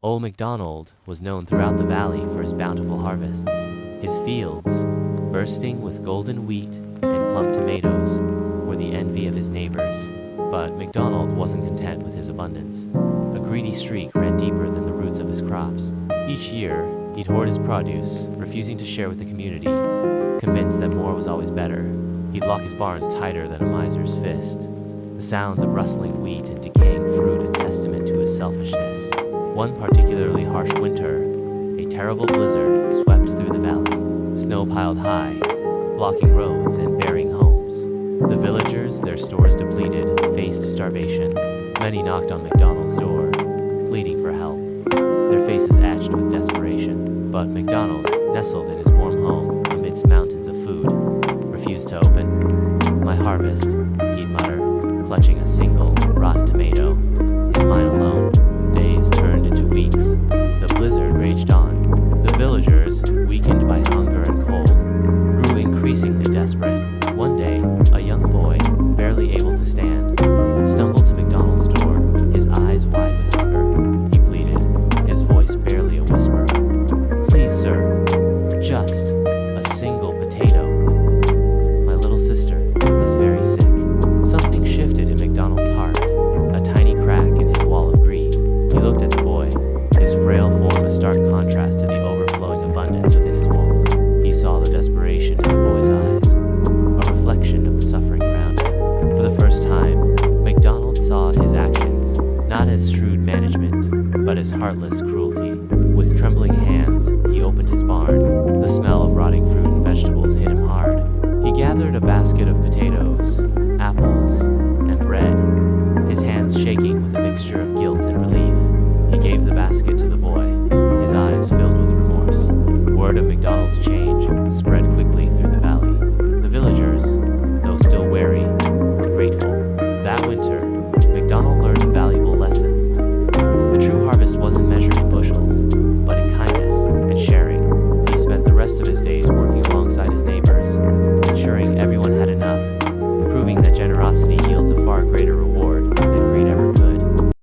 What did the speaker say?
Old MacDonald was known throughout the valley for his bountiful harvests. His fields, bursting with golden wheat and plump tomatoes, were the envy of his neighbors. But MacDonald wasn't content with his abundance. A greedy streak ran deeper than the roots of his crops. Each year, he'd hoard his produce, refusing to share with the community. Convinced that more was always better, he'd lock his barns tighter than a miser's fist. The sounds of rustling wheat and decaying fruit a testament to his selfishness. One particularly harsh winter, a terrible blizzard swept through the valley. Snow piled high, blocking roads and burying homes. The villagers, their stores depleted, faced starvation. Many knocked on MacDonald's door, pleading for help, their faces etched with desperation. But MacDonald, nestled in his warm home amidst mountains of food, refused to open. "My harvest," he'd mutter, clutching a single rotten tomato. His mine alone. Days turned into weeks. The blizzard raged on. The villagers, weakened by hunger and cold, grew increasingly desperate. One day, a young boy, barely able to stand, stumbled to MacDonald's door, his eyes wide with hunger. He pleaded, his voice barely a whisper. "Please, sir, just a single potato. My little sister is very sick." Something shifted in MacDonald's heart, a tiny crack in his wall of greed. He looked at the boy, his frail form a stark contrast to the overflowing abundance within his walls. He saw the desperation in the boy's eyes, a reflection of the suffering around him. For the first time, MacDonald saw his actions not as shrewd management, but as heartless cruelty. With trembling hands, he opened his barn. The smell of rotting fruit and vegetables hit him hard. He gathered a basket of potatoes, apples, and bread, his hands shaking with a mixture of guilt and relief. He gave the basket to the boy, his eyes filled with remorse. Word of MacDonald's change